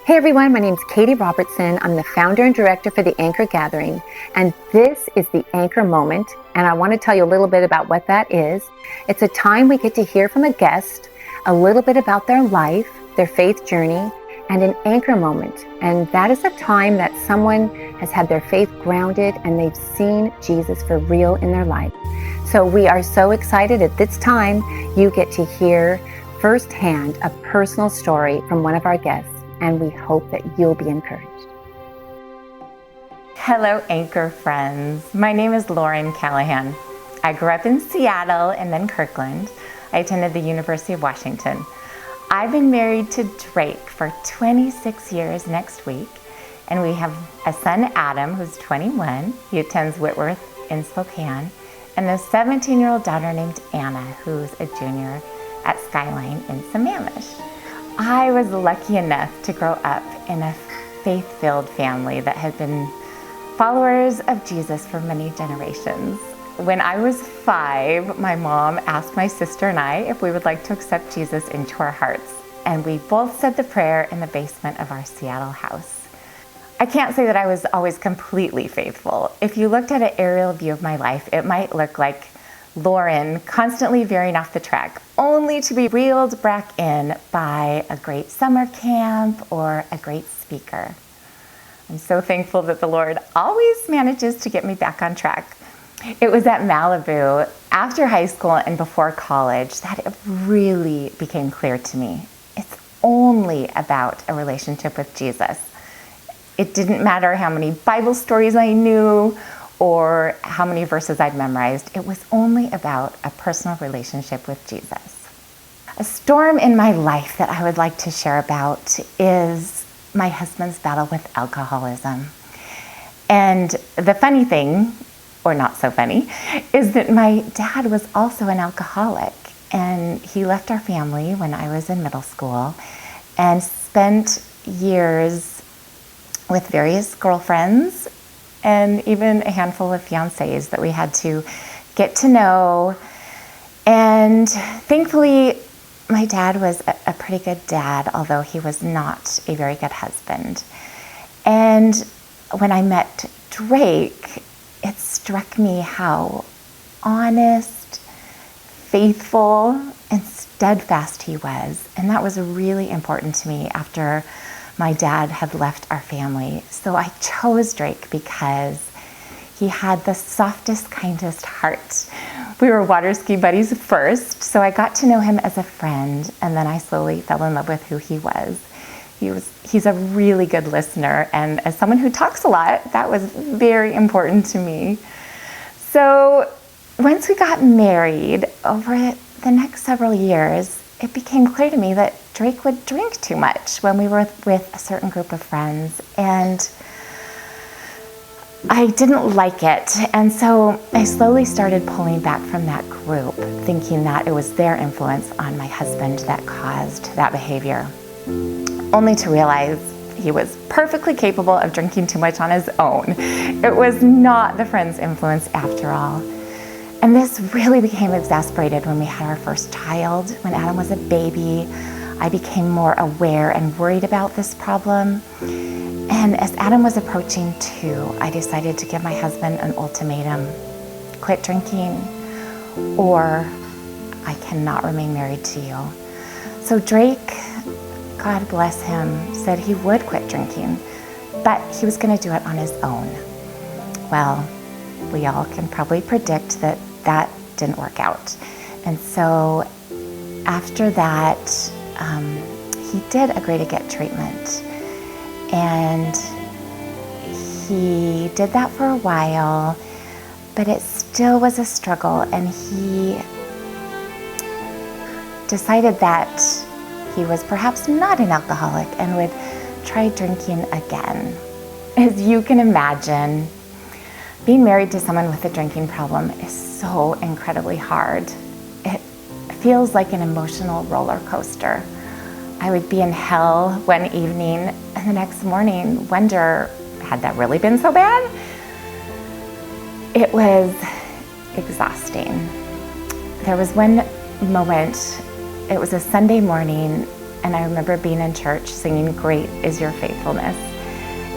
Hey everyone, my name is Katie Robertson. I'm the founder and director for the Anchor Gathering, and this is the Anchor Moment, and I want to tell you a little bit about what that is. It's a time we get to hear from a guest a little bit about their life, their faith journey, and an anchor moment. And that is a time that someone has had their faith grounded and they've seen Jesus for real in their life. So we are so excited at this time you get to hear firsthand a personal story from one of our guests, and we hope that you'll be encouraged. Hello, Anchor friends. My name is Loren Callahan. I grew up in Seattle and then Kirkland. I attended the University of Washington. I've been married to Drake for 26 years next week, and we have a son, Adam, who's 21. He attends Whitworth in Spokane, and a 17-year-old daughter named Anna, who's a junior at Skyline in Sammamish. I was lucky enough to grow up in a faith-filled family that had been followers of Jesus for many generations. When I was 5, my mom asked my sister and I if we would like to accept Jesus into our hearts, and we both said the prayer in the basement of our Seattle house. I can't say that I was always completely faithful. If you looked at an aerial view of my life, it might look like Loren constantly veering off the track, only to be reeled back in by a great summer camp or a great speaker. I'm so thankful that the Lord always manages to get me back on track. It was at Malibu, after high school and before college, that it really became clear to me. It's only about a relationship with Jesus. It didn't matter how many Bible stories I knew or how many verses I'd memorized. It was only about a personal relationship with Jesus. A storm in my life that I would like to share about is my husband's battle with alcoholism. And the funny thing, or not so funny, is that my dad was also an alcoholic, and he left our family when I was in middle school and spent years with various girlfriends and even a handful of fiancés that we had to get to know. And thankfully, my dad was a pretty good dad, although he was not a very good husband. And when I met Drake, it struck me how honest, faithful, and steadfast he was. And that was really important to me after my dad had left our family. So I chose Drake because he had the softest, kindest heart. We were water ski buddies first, so I got to know him as a friend, and then I slowly fell in love with who he was. He's a really good listener, and as someone who talks a lot, that was very important to me. So once we got married, over the next several years, it became clear to me that Drake would drink too much when we were with a certain group of friends, and I didn't like it. And so I slowly started pulling back from that group, thinking that it was their influence on my husband that caused that behavior, only to realize he was perfectly capable of drinking too much on his own. It was not the friend's influence after all. And this really became exasperated when we had our first child. When Adam was a baby, I became more aware and worried about this problem. And as Adam was approaching 2, I decided to give my husband an ultimatum: quit drinking, or I cannot remain married to you. So Drake, God bless him, said he would quit drinking, but he was going to do it on his own. Well, we all can probably predict that that didn't work out. And so after that, he did agree to get treatment. And he did that for a while, but it still was a struggle. And he decided that he was perhaps not an alcoholic and would try drinking again. As you can imagine, being married to someone with a drinking problem is so incredibly hard. It feels like an emotional roller coaster. I would be in hell one evening and the next morning wonder, had that really been so bad? It was exhausting. There was one moment, it was a Sunday morning, And I remember being in church singing, "Great is your faithfulness."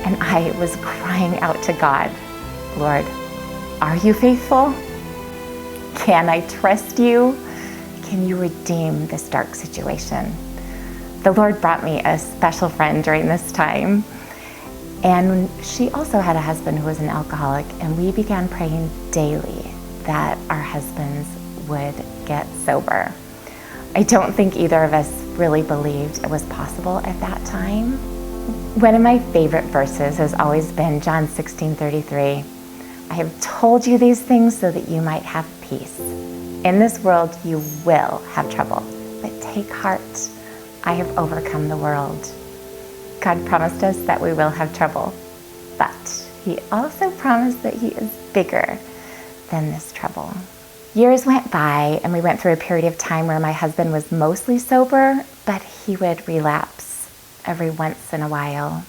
And I was crying out to God, "Lord, are you faithful? Can I trust you? Can you redeem this dark situation?" The Lord brought me a special friend during this time. And she also had a husband who was an alcoholic, and we began praying daily that our husbands would get sober. I don't think either of us really believed it was possible at that time. One of my favorite verses has always been John 16:33. "I have told you these things so that you might have peace. In this world you will have trouble, but take heart. I have overcome the world." God promised us that we will have trouble, but He also promised that He is bigger than this trouble. Years went by, and we went through a period of time where my husband was mostly sober, but he would relapse every once in a while.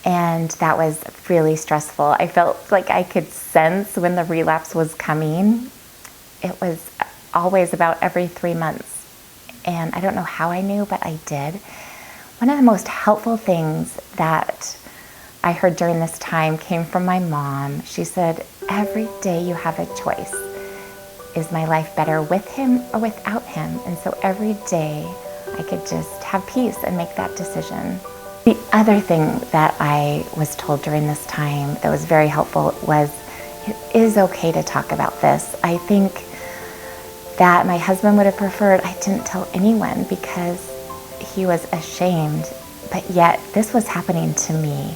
And that was really stressful. I felt like I could sense when the relapse was coming. It was always about every 3 months. And I don't know how I knew, but I did. One of the most helpful things that I heard during this time came from my mom. She said, "Every day you have a choice. Is my life better with him or without him?" And so every day I could just have peace and make that decision. The other thing that I was told during this time that was very helpful was, it is okay to talk about this. I think that my husband would have preferred I didn't tell anyone because he was ashamed, but yet this was happening to me,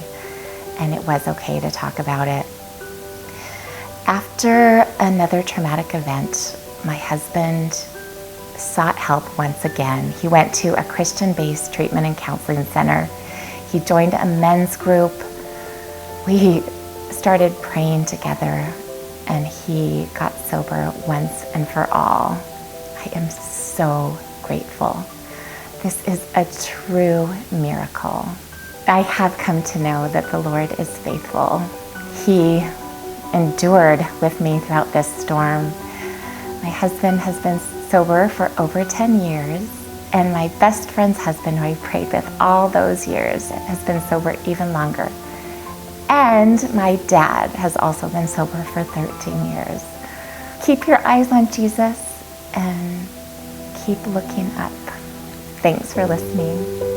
and it was okay to talk about it. After another traumatic event, my husband sought help once again. He went to a Christian-based treatment and counseling center. He joined a men's group. We started praying together, and he got sober once and for all. I am so grateful. This is a true miracle. I have come to know that the Lord is faithful. He endured with me throughout this storm. My husband has been sober for over 10 years, and my best friend's husband, who I prayed with all those years, has been sober even longer. And my dad has also been sober for 13 years. Keep your eyes on Jesus and keep looking up. Thanks for listening.